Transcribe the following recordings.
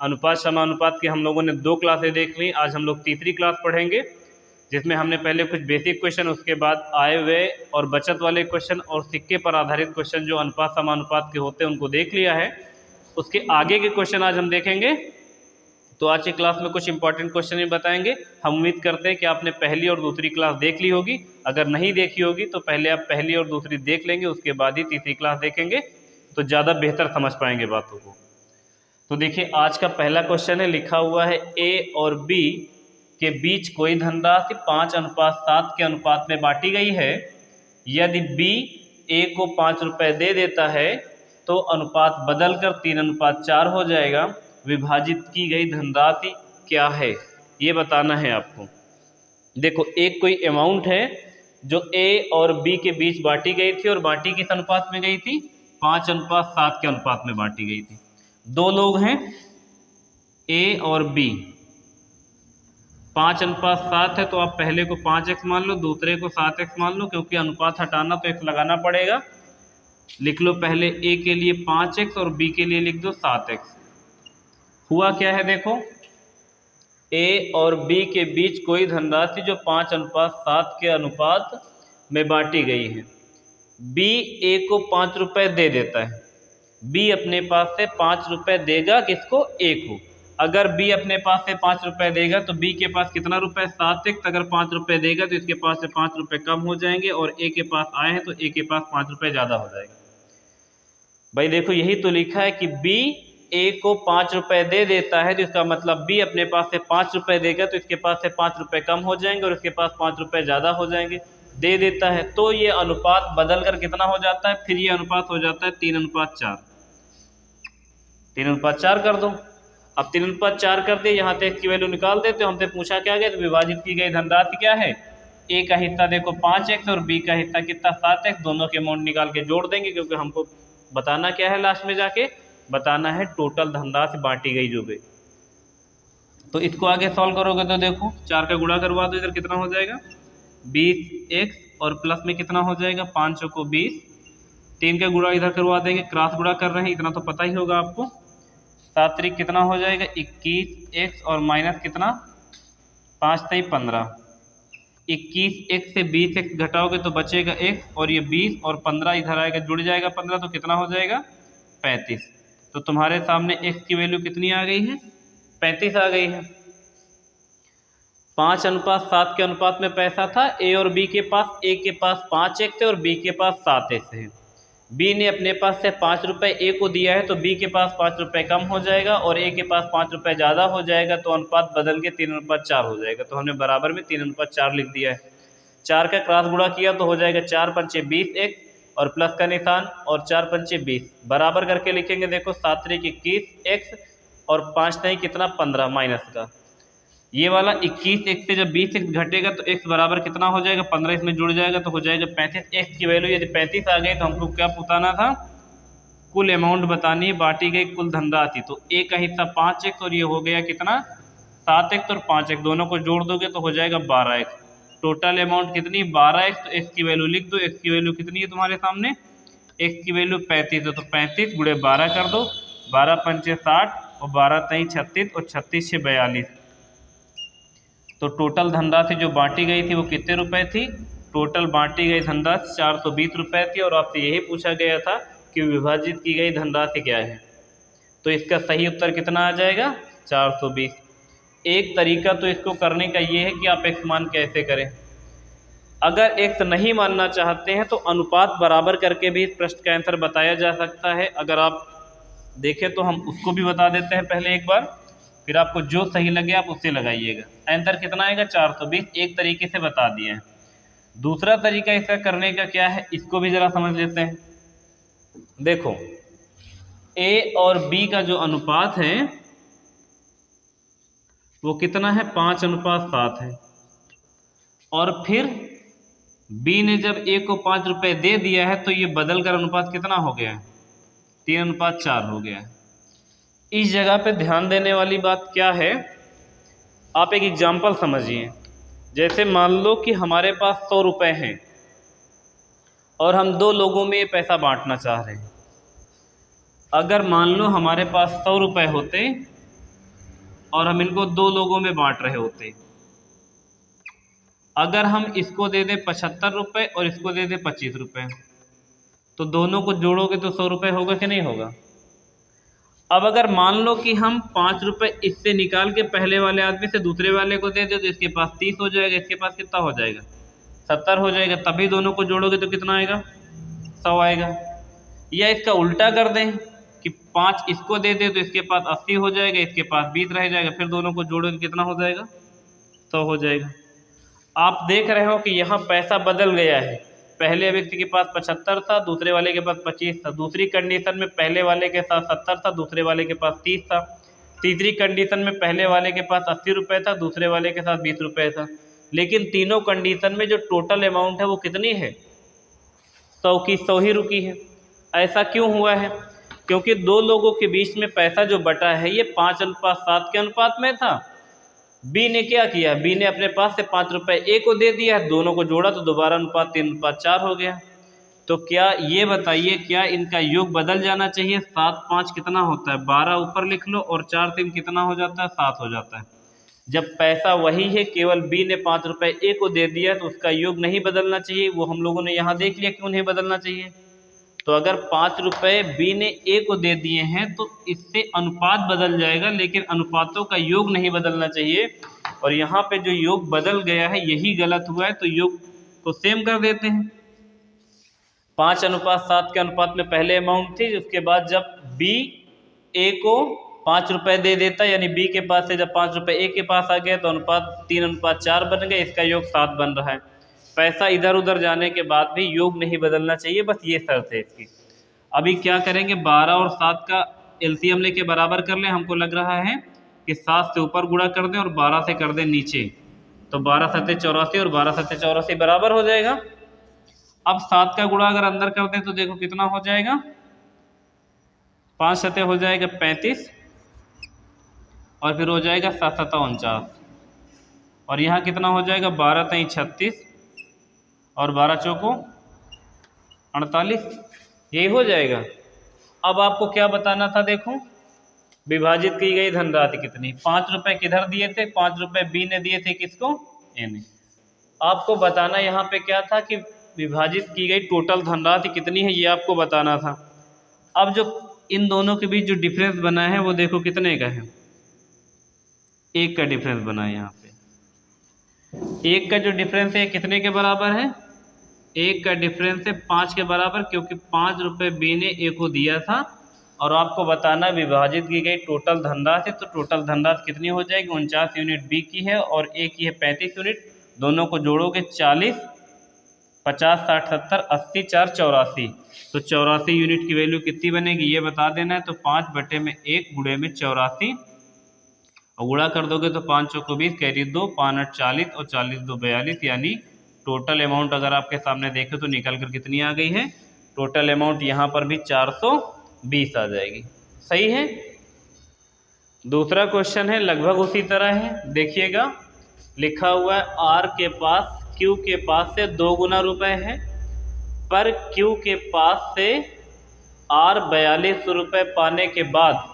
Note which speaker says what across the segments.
Speaker 1: अनुपात समानुपात की हम लोगों ने 2 क्लासें देख ली। आज हम लोग तीसरी क्लास पढ़ेंगे, जिसमें हमने पहले कुछ बेसिक क्वेश्चन, उसके बाद आय व्यय और बचत वाले क्वेश्चन और सिक्के पर आधारित क्वेश्चन जो अनुपात समानुपात के होते हैं उनको देख लिया है। उसके आगे के क्वेश्चन आज हम देखेंगे। तो आज की क्लास में कुछ इंपॉर्टेंट क्वेश्चन भी बताएंगे। हम उम्मीद करते हैं कि आपने पहली और दूसरी क्लास देख ली होगी। अगर नहीं देखी होगी तो पहले आप पहली और दूसरी देख लेंगे, उसके बाद ही तीसरी क्लास देखेंगे तो ज़्यादा बेहतर समझ पाएंगे बातों को। तो देखिए आज का पहला क्वेश्चन है, लिखा हुआ है ए और बी के बीच कोई धनराशि 5:7 के अनुपात में बांटी गई है। यदि बी ए को 5 रुपये दे देता है तो अनुपात बदलकर 3:4 हो जाएगा। विभाजित की गई धनराशि क्या है, ये बताना है आपको। देखो एक कोई अमाउंट है जो ए और बी के बीच बांटी गई थी, और बांटी किस अनुपात में गई थी? 5:7 के अनुपात में बांटी गई थी। 2 लोग हैं ए और बी, 5:7 है तो आप पहले को 5x मान लो, दूसरे को 7x मान लो, क्योंकि अनुपात हटाना तो x लगाना पड़ेगा। लिख लो पहले ए के लिए 5x और बी के लिए लिख दो 7x। हुआ क्या है देखो, ए और बी के बीच कोई धनराशि जो 5:7 के अनुपात में बांटी गई है। बी ए को 5 रुपये दे देता है। बी अपने पास से 5 रुपये देगा किसको? ए को। अगर बी अपने पास से 5 रुपये देगा तो बी के पास कितना रुपये? 7x। अगर 5 रुपये देगा तो इसके पास से 5 रुपये कम हो जाएंगे, और ए के पास आए हैं तो ए के पास 5 रुपये ज़्यादा हो जाएगा। भाई देखो यही तो लिखा है कि बी ए को 5 रुपये दे देता है, तो इसका मतलब बी अपने पास से 5 रुपये देगा तो इसके पास से 5 रुपये कम हो जाएंगे और इसके पास 5 रुपये ज़्यादा हो जाएंगे। दे देता है तो ये अनुपात बदलकर कितना हो जाता है? फिर ये अनुपात हो जाता है 3:4। 3:4 कर दो। अब 3:4 कर दिए, यहाँ से इसकी वैल्यू निकाल देते हो। हमसे पूछा क्या गया? तो विभाजित की गई धनराशि क्या है? ए का हिस्सा देखो 5x और बी का हिस्सा कितना? 7x। दोनों के अमाउंट निकाल के जोड़ देंगे, क्योंकि हमको बताना क्या है? लास्ट में जाके बताना है टोटल धनराशि बांटी गई जो गई। तो इसको आगे सॉल्व करोगे तो देखो 4 का गुणा करवा दो, इधर कितना हो जाएगा? 20x, और प्लस में कितना हो जाएगा? 5 को 20। 3 का गुणा इधर करवा देंगे, क्रॉस गुणा कर रहे हैं, इतना तो पता ही होगा आपको। 7 त्रिक कितना हो जाएगा? 21x, और माइनस कितना? 5 3 15। 21x से 20x घटाओगे तो बचेगा x, और ये 20 और 15 इधर आएगा, जुड़ जाएगा 15, तो कितना हो जाएगा? 35। तो तुम्हारे सामने x की वैल्यू कितनी आ गई है? 35 आ गई है। 5:7 के अनुपात में पैसा था ए और बी के पास। ए के पास 5x है और बी के पास 7x है। बी ने अपने पास से 5 रुपये ए को दिया है, तो बी के पास 5 रुपये कम हो जाएगा और ए के पास 5 रुपये ज़्यादा हो जाएगा, तो अनुपात बदल के 3:4 हो जाएगा। तो हमने बराबर में 3:4 लिख दिया है। 4 का क्रॉस गुणा किया तो हो जाएगा 4 पंचे 20x, और प्लस का निशान, और 4 पंचे 20 बराबर करके लिखेंगे। देखो 7 त्रिक 21x, और 5 नहीं कितना? 15 माइनस का। ये वाला 21x से जब 20x घटेगा तो x बराबर कितना हो जाएगा? 15 इसमें जुड़ जाएगा तो हो जाएगा 35। x की वैल्यू यदि 35 आ गई तो हमको क्या बताना था? कुल अमाउंट बतानी है, बांटी गई कुल धनराशि। तो a का हिस्सा 5x, और ये हो गया कितना? 7x और 5x, दोनों को जोड़ दोगे तो हो जाएगा 12x। टोटल अमाउंट कितनी? 12x। तो x की वैल्यू लिख दो। x की वैल्यू कितनी है तुम्हारे सामने? x की वैल्यू 35 है, तो 35 गुणे 12 कर दो। 12 पंचे 60, और 12 तई 36, और 36 से 42। तो टोटल धनराशि जो बांटी गई थी वो कितने रुपए थी? टोटल बांटी गई धनराशि 420 रुपये थी, और आपसे यही पूछा गया था कि विभाजित की गई धनराशि क्या है। तो इसका सही उत्तर कितना आ जाएगा? 420। एक तरीका तो इसको करने का ये है कि आप x मान कैसे करें। अगर x नहीं मानना चाहते हैं तो अनुपात बराबर करके भी इस प्रश्न का आंसर बताया जा सकता है। अगर आप देखें तो हम उसको भी बता देते हैं पहले एक बार, फिर आपको जो सही लगे आप उससे लगाइएगा। आंसर कितना आएगा? 420। एक तरीके से बता दिया है। दूसरा तरीका इसका करने का क्या है, इसको भी ज़रा समझ लेते हैं। देखो a और b का जो अनुपात है वो कितना है? 5:7 है। और फिर b ने जब a को 5 रुपये दे दिया है तो ये बदल कर अनुपात कितना हो गया है? 3:4 हो गया है। इस जगह पे ध्यान देने वाली बात क्या है, आप एक एग्जाम्पल समझिए। जैसे मान लो कि हमारे पास 100 रुपये हैं और हम 2 लोगों में ये पैसा बांटना चाह रहे हैं। अगर मान लो हमारे पास 100 रुपये होते और हम इनको दो लोगों में बांट रहे होते। अगर हम इसको दे दें 75 रुपये और इसको दे दें 25 रुपये, तो दोनों को जोड़ोगे तो 100 रुपये होगा कि नहीं होगा। अब अगर मान लो कि हम 5 रुपये इससे निकाल के पहले वाले आदमी से दूसरे वाले को दे दे, तो इसके पास 30 हो जाएगा, इसके पास कितना हो जाएगा 70 हो जाएगा। तभी दोनों को जोड़ोगे तो कितना आएगा 100 आएगा। या इसका उल्टा कर दें कि 5 इसको दे दे तो इसके पास 80 हो जाएगा, इसके पास 20 रह जाएगा, फिर दोनों को जोड़ोगे कितना हो जाएगा 100 हो जाएगा। आप देख रहे हो कि यहाँ पैसा बदल गया है। पहले व्यक्ति के पास 75 था, दूसरे वाले के पास 25 था। दूसरी कंडीशन में पहले वाले के साथ 70 था, दूसरे वाले के पास 30 था। तीसरी कंडीशन में पहले वाले के पास 80 रुपये था, दूसरे वाले के साथ 20 रुपये था। लेकिन तीनों कंडीशन में जो टोटल अमाउंट है वो कितनी है 100 की 100 ही रुकी है। ऐसा क्यों हुआ है? क्योंकि दो लोगों के बीच में पैसा जो बटा है ये 5:7 के अनुपात में था। बी ने क्या किया, बी ने अपने पास से 5 रुपये ए को दे दिया, दोनों को जोड़ा तो दोबारा अनुपात 3:4 हो गया। तो क्या ये बताइए, क्या इनका योग बदल जाना चाहिए? 7 5 कितना होता है 12 ऊपर लिख लो, और 4 3 कितना हो जाता है 7 हो जाता है। जब पैसा वही है, केवल बी ने 5 रुपये ए को दे दिया, तो उसका योग नहीं बदलना चाहिए। वो हम लोगों ने यहाँ देख लिया क्यों नहीं बदलना चाहिए। तो अगर 5 रुपये बी ने ए को दे दिए हैं तो इससे अनुपात बदल जाएगा, लेकिन अनुपातों का योग नहीं बदलना चाहिए। और यहाँ पे जो योग बदल गया है यही गलत हुआ है, तो योग को सेम कर देते हैं। 5:7 के अनुपात में पहले अमाउंट थी, उसके बाद जब बी ए को 5 रुपये दे देता, यानी बी के पास से जब 5 रुपये ए के पास आ गया तो अनुपात 3:4 बन गया, इसका योग 7 बन रहा है। पैसा इधर उधर जाने के बाद भी योग नहीं बदलना चाहिए, बस ये शर्त है इसकी। अभी क्या करेंगे, 12 और 7 का एलसीएम लेके बराबर कर लें। हमको लग रहा है कि 7 से ऊपर गुणा कर दें और 12 से कर दें नीचे, तो 12 7 84 और 12 7 84 बराबर हो जाएगा। अब 7 का गुणा अगर अंदर कर दें तो देखो कितना हो जाएगा, 5 7 हो जाएगा 35, और फिर हो जाएगा 7 7 49, और यहाँ कितना हो जाएगा 12 3 36 और 12 चौको 48, यही हो जाएगा। अब आपको क्या बताना था, देखो विभाजित की गई धनराशि कितनी। 5 रुपये किधर दिए थे, 5 रुपये बी ने दिए थे, किसको, ए ने। आपको बताना यहाँ पे क्या था कि विभाजित की गई टोटल धनराशि कितनी है, ये आपको बताना था। अब जो इन दोनों के बीच जो डिफरेंस बना है वो देखो कितने का है, 1 का डिफरेंस बना है। यहाँ पे 1 का जो डिफरेंस है कितने के बराबर है, 1 का डिफरेंस है 5 के बराबर, क्योंकि 5 रुपये बी ने ए को दिया था। और आपको बताना विभाजित की गई टोटल धनराशि, तो टोटल धनराशि कितनी हो जाएगी, 49 यूनिट बी की है और ए की है 35 यूनिट। दोनों को जोड़ोगे 40 50 60 70 80 4 84, तो 84 यूनिट की वैल्यू कितनी बनेगी ये बता देना है। तो 5/1 गुणे में 84, और गुणा कर दोगे तो 5 चौको 20, कैरी 2, 5 8 40 और 40 2 42, यानी टोटल अमाउंट अगर आपके सामने देखें तो निकल कर कितनी आ गई है, टोटल अमाउंट यहाँ पर भी 420 आ जाएगी। सही है। दूसरा क्वेश्चन है लगभग उसी तरह है, देखिएगा लिखा हुआ है आर के पास क्यू के पास से 2 गुना रुपए है, पर क्यू के पास से आर 42 रुपये पाने के बाद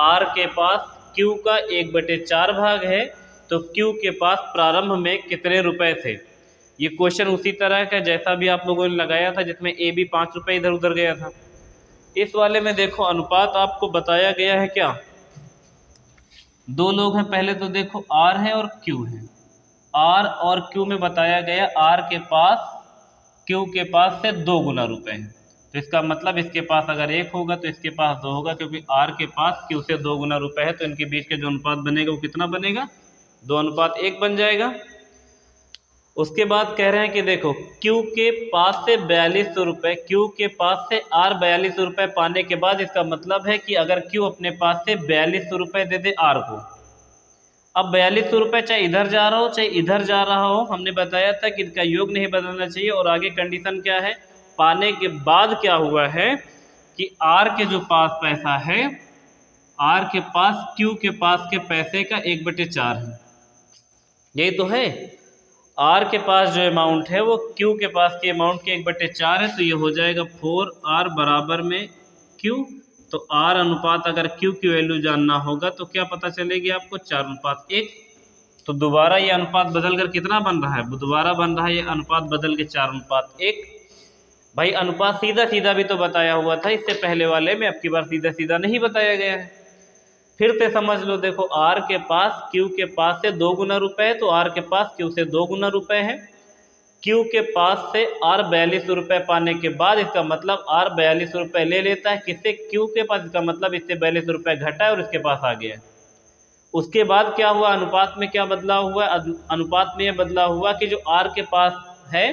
Speaker 1: आर के पास क्यू का 1/4 भाग है, तो क्यू के पास प्रारंभ में कितने रुपए थे। ये क्वेश्चन उसी तरह का जैसा भी आप लोगों ने लगाया था, जिसमें ए भी 5 रुपये इधर उधर गया था। इस वाले में देखो अनुपात आपको बताया गया है क्या, 2 लोग हैं। पहले तो देखो आर है और क्यू है, आर और क्यू में बताया गया आर के पास क्यू के पास से 2 गुना रुपए हैं, तो इसका मतलब इसके पास अगर 1 होगा तो इसके पास 2 होगा, क्योंकि आर के पास क्यू से 2 गुना रुपए है, तो इनके बीच के जो अनुपात बनेगा वो कितना बनेगा, 2:1 बन जाएगा। उसके बाद कह रहे हैं कि देखो क्यू के पास से 42 रुपये, क्यू के पास से आर 42 रुपये पाने के बाद, इसका मतलब है कि अगर क्यू अपने पास से 42 रुपये दे दे आर को, अब 42 रुपये चाहे इधर जा रहा हो चाहे इधर जा रहा हो, हमने बताया था कि इनका योग नहीं बदलना चाहिए। और आगे कंडीशन क्या है, पाने के बाद क्या हुआ है कि आर के जो पास पैसा है, आर के पास क्यू के पास के पैसे का 1/4 है, यही तो है। आर के पास जो अमाउंट है वो क्यू के पास के अमाउंट के 1/4 है, तो ये हो जाएगा 4R बराबर में क्यू, तो R अनुपात अगर Q की वैल्यू जानना होगा तो क्या पता चलेगी आपको, 4:1। तो दोबारा ये अनुपात बदल कर कितना बन रहा है, दोबारा बन रहा है ये अनुपात बदल के 4:1। भाई अनुपात सीधा सीधा भी तो बताया हुआ था इससे पहले वाले में, अब की बार सीधा सीधा नहीं बताया गया है। फिर से समझ लो, देखो R के पास Q के पास से 2 गुना रुपए है, तो R के पास Q से 2 गुना रुपए है। Q के पास से R 42 रुपए पाने के बाद इसका मतलब R 42 रुपए ले लेता है किससे, Q के पास, इसका मतलब इससे 42 रुपए घटा है और इसके पास आ गया है। उसके बाद क्या हुआ, अनुपात में क्या बदलाव हुआ, अनुपात में यह बदलाव हुआ कि जो R के पास है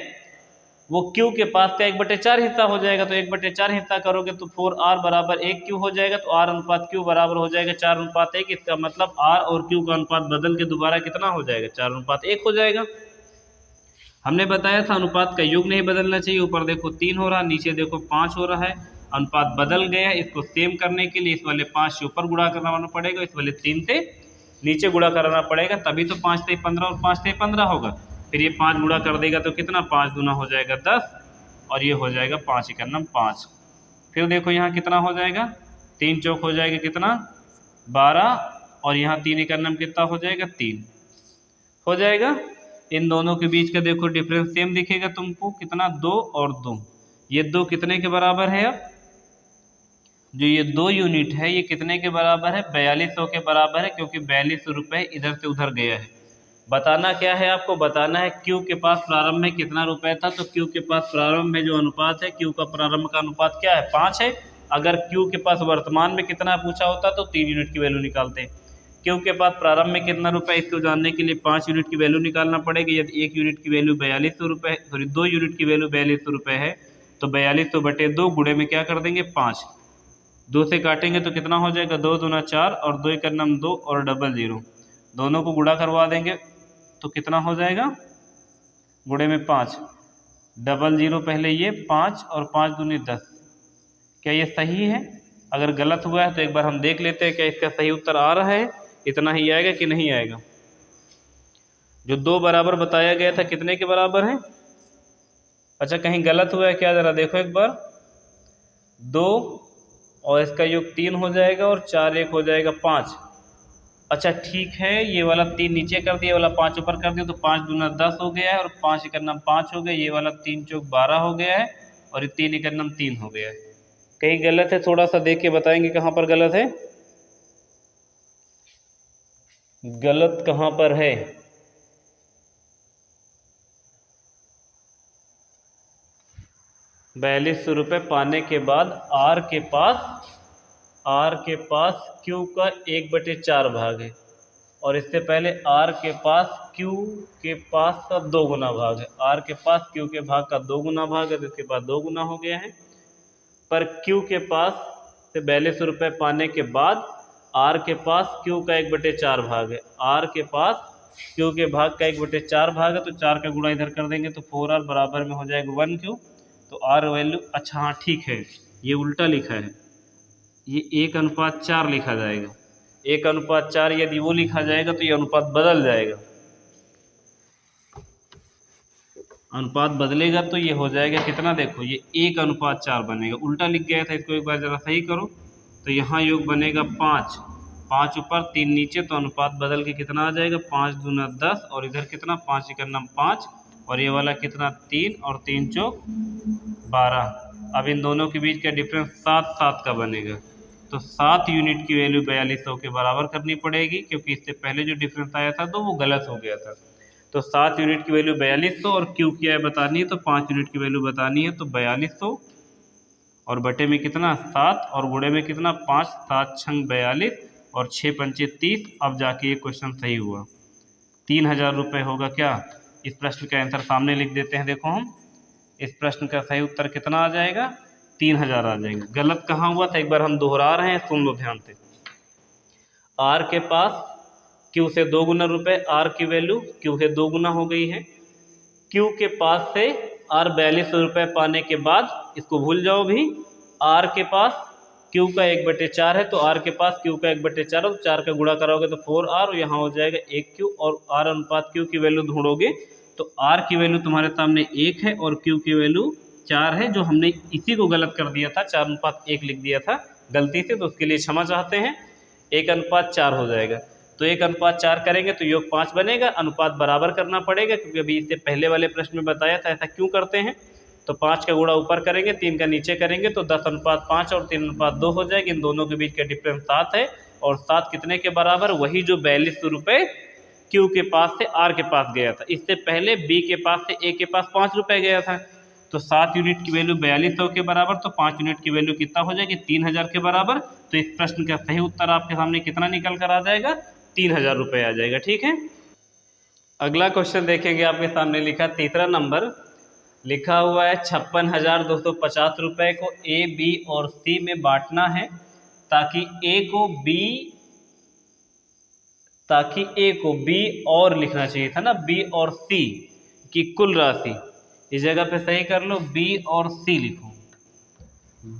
Speaker 1: वो Q के पास का 1/4 हिस्सा हो जाएगा। तो 1/4 हिस्सा करोगे तो 4R बराबर 1Q हो जाएगा। तो R अनुपात Q बराबर हो जाएगा 4:1। इसका मतलब R और Q का अनुपात बदल के दोबारा कितना हो जाएगा, 4:1 हो जाएगा। हमने बताया था अनुपात का योग नहीं बदलना चाहिए। ऊपर देखो 3 हो रहा, नीचे देखो 5 हो रहा है, अनुपात बदल गया है। इसको सेम करने के लिए इस वाले 5 से ऊपर गुणा करना पड़ेगा, इस वाले 3 से नीचे गुणा कराना पड़ेगा, तभी तो 5 से 15 और 5 से 15 होगा। फिर ये 5 गुणा कर देगा तो कितना, 5 दूना हो जाएगा 10 और ये हो जाएगा 5 एकम 5। फिर देखो यहाँ कितना हो जाएगा, 3 चौक हो जाएगा कितना, 12 और यहाँ 3 एकम कितना हो जाएगा, 3 हो जाएगा। इन दोनों के बीच का देखो डिफरेंस सेम दिखेगा तुमको, कितना, 2 और 2। ये 2 कितने के बराबर है, अब जो ये 2 यूनिट है ये कितने के बराबर है, 4200 के बराबर है, क्योंकि 42 रुपये इधर से उधर गया है। बताना क्या है आपको, बताना है Q के पास प्रारंभ में कितना रुपए था। तो Q के पास प्रारंभ में जो अनुपात है, Q का प्रारंभ का अनुपात क्या है, 5 है। अगर Q के पास वर्तमान में कितना पूछा होता तो 3 यूनिट की वैल्यू निकालते। Q के पास प्रारंभ में कितना रुपए, इसको जानने के लिए 5 यूनिट की वैल्यू निकालना पड़ेगी। यदि 1 यूनिट की वैल्यू 4200 रुपये, सॉरी 2 यूनिट की वैल्यू 4200 रुपये है तो 4200/2 गुणे में क्या कर देंगे, 5। 2 से काटेंगे तो कितना हो जाएगा, 2 दूना 4 और 2 एकम 2 और 00, दोनों को गुणा करवा देंगे तो कितना हो जाएगा, गुणे में 5, 00 पहले ये 5 और 5 दूनी 10। क्या ये सही है? अगर गलत हुआ है तो एक बार हम देख लेते हैं क्या इसका सही उत्तर आ रहा है, इतना ही आएगा कि नहीं आएगा। जो 2 बराबर बताया गया था कितने के बराबर है, अच्छा कहीं गलत हुआ है क्या, जरा देखो एक बार। 2 और इसका योग 3 हो जाएगा और 4 1 हो जाएगा 5। अच्छा ठीक है, ये वाला 3 नीचे कर दिया, वाला 5 ऊपर कर दिया, तो 5 दूना 10 हो गया है और 5 एकम 5 हो गया। ये वाला 3 चौक 12 हो गया है और ये 3 एकम 3 हो गया है। कहीं गलत है, थोड़ा सा देख के बताएंगे कहाँ पर गलत है, गलत कहाँ पर है। ₹4200 पाने के बाद R के पास Q का 1/4 भाग है और इससे पहले R के पास Q के पास का 2 गुना भाग है। R के पास Q के भाग का 2 गुना भाग है तो इसके पास 2 गुना हो गया है। पर Q के पास से 4200 रुपये पाने के बाद R के पास Q का 1/4 भाग है। R के पास Q के भाग का 1/4 भाग है तो 4 का गुणा इधर कर देंगे तो 4R बराबर में हो जाएगा 1Q। तो R वैल्यू, अच्छा हाँ ठीक है, ये उल्टा लिखा है, ये 1:4 लिखा जाएगा। 1:4 यदि वो लिखा जाएगा तो ये अनुपात बदल जाएगा, अनुपात बदलेगा तो ये हो जाएगा कितना, देखो ये 1:4 बनेगा, उल्टा लिख गया था, इसको एक बार ज़रा सही करो। तो यहाँ योग बनेगा 5, 5 ऊपर 3 नीचे, तो अनुपात बदल के कितना आ जाएगा, 5 दूना 10 और इधर कितना, 5 एकम 5 और ये वाला कितना, 3 और 3 चौक 12। अब इन दोनों के बीच का डिफरेंस 7 7 का बनेगा। तो 7 यूनिट की वैल्यू 4200 के बराबर करनी पड़ेगी, क्योंकि इससे पहले जो डिफरेंस आया था तो वो गलत हो गया था। तो 7 यूनिट की वैल्यू 4200 और Q क्या है बतानी है, तो 5 यूनिट की वैल्यू बतानी है। तो 4200 और बटे में कितना, 7 और गुणे में कितना, 5, 7 छंग 42 और 6 पंचे 30। अब जाके ये क्वेश्चन सही हुआ, 3000 रुपये होगा क्या। इस प्रश्न का आंसर सामने लिख देते हैं, देखो हम इस प्रश्न का सही उत्तर कितना आ जाएगा, 3000 आ जाएगा। गलत कहाँ हुआ था एक बार हम दोहरा रहे हैं, सुन लो ध्यान से। R के पास Q से 2 गुना रुपए, R की वैल्यू Q से 2 गुना हो गई है। Q के पास से R 4200 रुपये पाने के बाद, इसको भूल जाओ भी, R के पास Q का 1/4 है तो R के पास Q का 1/4 है तो 4 का गुणा कराओगे तो 4R और यहाँ हो जाएगा 1Q और R अनुपात Q की वैल्यू ढूंढोगे तो R की वैल्यू तुम्हारे सामने 1 है और Q की वैल्यू 4 है, जो हमने इसी को गलत कर दिया था, 4:1 लिख दिया था, गलती से, तो उसके लिए क्षमा चाहते हैं। 1:4 हो जाएगा। तो 1:4 करेंगे तो योग 5 बनेगा। अनुपात बराबर करना पड़ेगा क्योंकि अभी इससे पहले वाले प्रश्न में बताया था ऐसा क्यों करते हैं। तो 5 का गुणा ऊपर करेंगे, 3 का नीचे करेंगे तो 10:5 और 3:2 हो जाएगी। इन दोनों के बीच का डिफरेंस 7 है और 7 कितने के बराबर? वही जो 42 रुपये क्यू के पास से आर के पास गया था। इससे पहले बी के पास से ए के पास 5 रुपये गया था। तो 7 यूनिट की वैल्यू 4200 के बराबर, तो 5 यूनिट की वैल्यू कितना हो जाएगी? 3000 के बराबर। तो इस प्रश्न का सही उत्तर आपके सामने कितना निकल कर आ जाएगा? 3000 रुपये आ जाएगा। ठीक है, अगला क्वेश्चन देखेंगे। आपके सामने लिखा तीसरा नंबर लिखा हुआ है 56,250 रुपये को ए, बी और सी में बांटना है ताकि ए को बी और लिखना चाहिए था ना, बी और सी की कुल राशि। इस जगह पे सही कर लो, बी और सी लिखो।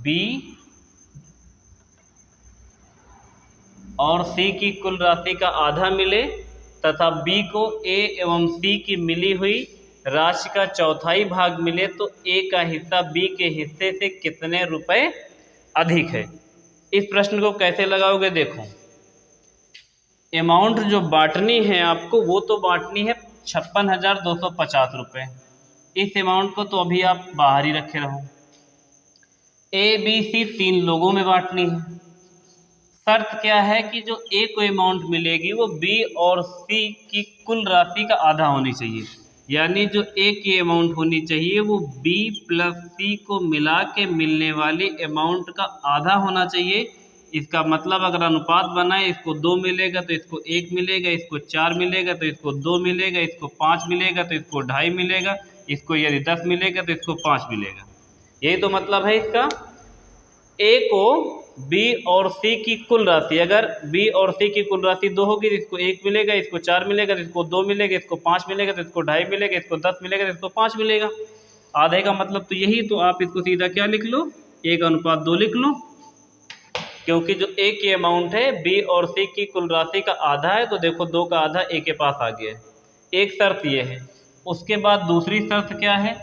Speaker 1: बी और सी की कुल राशि का आधा मिले तथा बी को ए एवं सी की मिली हुई राशि का चौथाई भाग मिले तो ए का हिस्सा बी के हिस्से से कितने रुपए अधिक है। इस प्रश्न को कैसे लगाओगे? देखो, अमाउंट जो बांटनी है आपको वो तो बांटनी है 56,250 रुपये। इस अमाउंट को तो अभी आप बाहर ही रखे रहो। ए, बी, सी 3 लोगों में बांटनी है। शर्त क्या है कि जो ए को अमाउंट मिलेगी वो बी और सी की कुल राशि का आधा होनी चाहिए। यानी जो ए की अमाउंट होनी चाहिए वो बी प्लस सी को मिला के मिलने वाली अमाउंट का आधा होना चाहिए। इसका मतलब अगर अनुपात बनाए, इसको 2 मिलेगा तो इसको 1 मिलेगा, इसको 4 मिलेगा तो इसको 2 मिलेगा, इसको 5 मिलेगा तो इसको 2.5 मिलेगा, इसको यदि 10 मिलेगा तो इसको 5 मिलेगा। यही तो मतलब है इसका। ए को बी और सी की कुल राशि, अगर बी और सी की कुल राशि 2 होगी तो इसको 1 मिलेगा, इसको 4 मिलेगा तो इसको 2 मिलेगा, इसको 5 मिलेगा तो इसको 2.5 मिलेगा, इसको 10 मिलेगा तो इसको 5 मिलेगा। आधे का मतलब तो यही, तो आप इसको सीधा क्या लिख लो? 1:2 लिख लो, क्योंकि जो ए की अमाउंट है बी और सी की कुल राशि का आधा है। तो देखो 2 का आधा ए के पास आ गया है। एक शर्त ये है। उसके बाद दूसरी शर्त क्या है?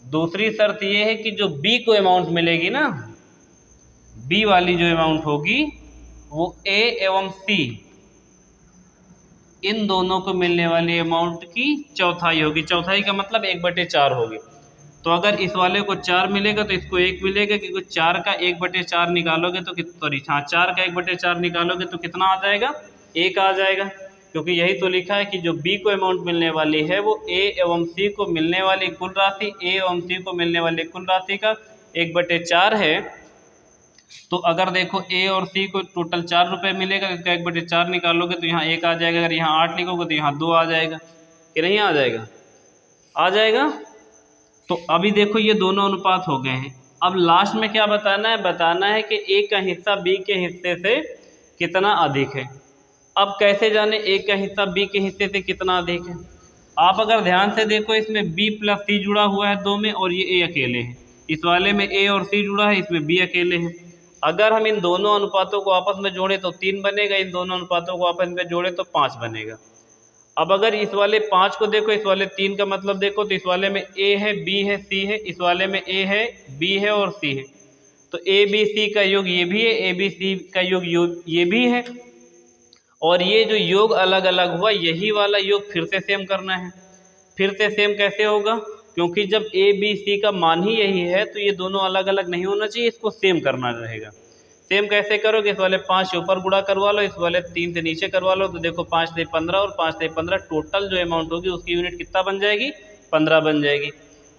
Speaker 1: दूसरी शर्त ये है कि जो बी को अमाउंट मिलेगी ना, बी वाली जो अमाउंट होगी वो ए एवं सी इन दोनों को मिलने वाली अमाउंट की चौथाई होगी। चौथाई का मतलब 1/4 होगी। तो अगर इस वाले को 4 मिलेगा तो इसको 1 मिलेगा, क्योंकि 4 का 1/4 निकालोगे तो 4 का 1/4 निकालोगे तो कितना आ जाएगा? 1 आ जाएगा। क्योंकि यही तो लिखा है कि जो बी को अमाउंट मिलने वाली है वो ए एवं सी को मिलने वाली कुल राशि, ए एवं सी को मिलने वाली कुल राशि का 1/4 है। तो अगर देखो ए और सी को टोटल 4 रुपये मिलेगा, इसका 1/4 निकालोगे तो यहाँ 1 आ जाएगा। अगर यहाँ 8 लिखोगे तो यहाँ 2 आ जाएगा, कि नहीं आ जाएगा? आ जाएगा। तो अभी देखो ये दोनों अनुपात हो गए हैं। अब लास्ट में क्या बताना है? बताना है कि ए का हिस्सा बी के हिस्से से कितना अधिक है। अब कैसे जाने ए का हिस्सा बी के हिस्से से कितना अधिक है? आप अगर ध्यान से देखो, इसमें बी प्लस सी जुड़ा हुआ है 2 में और ये ए अकेले है। इस वाले में ए और सी जुड़ा है, इसमें बी अकेले हैं। अगर हम इन दोनों अनुपातों को आपस में जोड़े तो 3 बनेगा, इन दोनों अनुपातों को आपस में जोड़े तो 5 बनेगा। अब अगर इस वाले 5 को देखो, इस वाले 3 का मतलब देखो, तो इस वाले में ए है, बी है, सी है, इस वाले में ए है, बी है और सी है। तो ए बी सी का योग ये भी है, ए बी सी का योग ये भी है। और ये जो योग अलग अलग हुआ, यही वाला योग फिर से सेम करना है। फिर से सेम कैसे होगा? क्योंकि जब ए बी सी का मान ही यही है तो ये दोनों अलग अलग नहीं होना चाहिए, इसको सेम करना रहेगा। सेम कैसे करोगे? इस वाले 5 से ऊपर गुणा करवा लो, इस वाले 3 से नीचे करवा लो। तो देखो 5 से 15 और 5 से 15 टोटल जो अमाउंट होगी उसकी यूनिट कितना बन जाएगी? 15 बन जाएगी।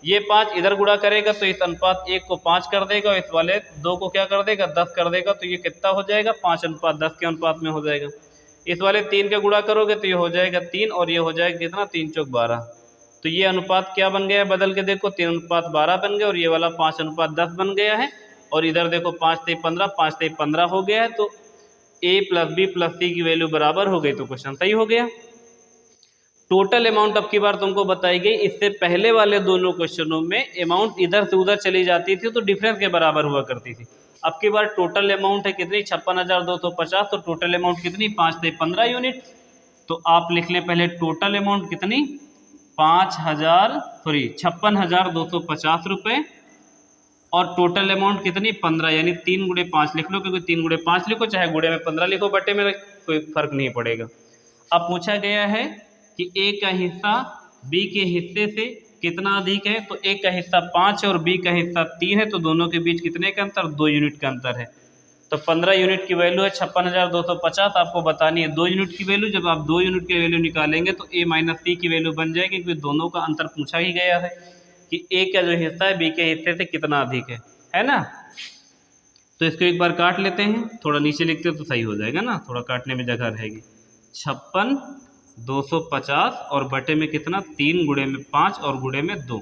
Speaker 1: ये 5 इधर गुणा करेगा तो इस अनुपात 1 को 5 कर देगा और इस वाले 2 को क्या कर देगा? 10 कर देगा। तो ये कितना हो जाएगा? 5:10 के अनुपात में हो जाएगा। इस वाले 3 का गुणा करोगे तो ये हो जाएगा 3 और ये हो जाएगा कितना? 3 चौक 12। तो ये अनुपात क्या बन गया है? बदल के देखो, 3:12 बन गया और ये वाला 5:10 बन गया है। और इधर देखो 5 से 15, 5 से 15 हो गया है। तो ए प्लस बी प्लस सी की वैल्यू बराबर हो गई, तो क्वेश्चन सही हो गया। टोटल अमाउंट अब की बार तुमको बताई गई। इससे पहले वाले दोनों क्वेश्चनों में अमाउंट इधर से उधर चली जाती थी तो डिफरेंस के बराबर हुआ करती थी। अब की बार टोटल अमाउंट है कितनी? 56,250। तो टोटल अमाउंट कितनी? 5 से 15 यूनिट। तो आप लिख लें पहले टोटल अमाउंट कितनी? 56,250 रुपये और टोटल अमाउंट कितनी 15, यानी 3 गुणे 5 लिख लो, क्योंकि 3 गुणे 5 लिखो चाहे गुणे में 15 लिखो, बटे में कोई फर्क नहीं पड़ेगा। अब पूछा गया है कि ए का हिस्सा बी के हिस्से से कितना अधिक है, तो ए का हिस्सा 5 है और बी का हिस्सा 3 है, तो दोनों के बीच कितने का अंतर, 2 यूनिट का अंतर है। तो 15 यूनिट की वैल्यू है 56,250, आपको बतानी है 2 यूनिट की वैल्यू। जब आप 2 यूनिट की वैल्यू निकालेंगे तो ए माइनस सी की वैल्यू बन जाएगी, क्योंकि दोनों का अंतर पूछा ही गया है कि ए का जो हिस्सा है बी के हिस्से से कितना अधिक है ना। तो इसको एक बार काट लेते हैं, थोड़ा नीचे लिखते हो तो सही हो जाएगा ना, थोड़ा काटने में जगह रहेगी। 56,250 और बटे में कितना 3 गुणे में 5 और गुणे में 2।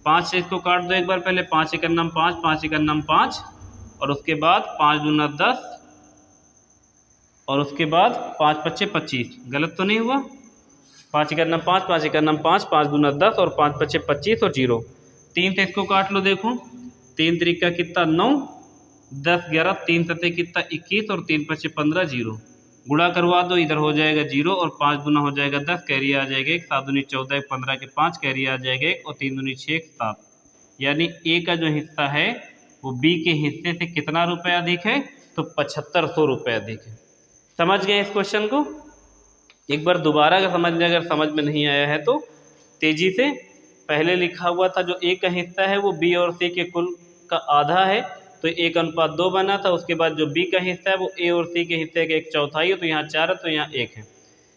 Speaker 1: 5 से इसको काट दो एक बार पहले, 5 एकम 5, 5 एकम 5, और उसके बाद 5 दूना 10, और उसके बाद 5 पच्चे 25, गलत तो नहीं हुआ। 5 एकम 5, 5 एकम 5, 5 दूना 10 और 5 पच्चे 25 और 0। 3 से इसको काट लो, देखो 3 तरीका कितना 9, 10 11, 3 सतह कितना 21 और 3 पच्चे 15, 0। गुणा करवा दो, इधर हो जाएगा 0 और 5 दूना हो जाएगा 10, कैरी आ जाएगा 1, 7 दूनी 14, 15 के 5, कैरी आ जाएगा 1 और 3 दूनी 6, 7। यानी ए का जो हिस्सा है वो बी के हिस्से से कितना रुपए अधिक है, तो 7500 रुपये अधिक है। समझ गए इस क्वेश्चन को? एक बार दोबारा अगर समझ में नहीं आया है तो तेजी से, पहले लिखा हुआ था जो ए का हिस्सा है वो बी और सी के कुल का आधा है, तो 1:2 बना था। उसके बाद जो बी का हिस्सा है वो ए और सी के हिस्से का 1/4 है, तो यहाँ 4 है तो यहाँ 1 है।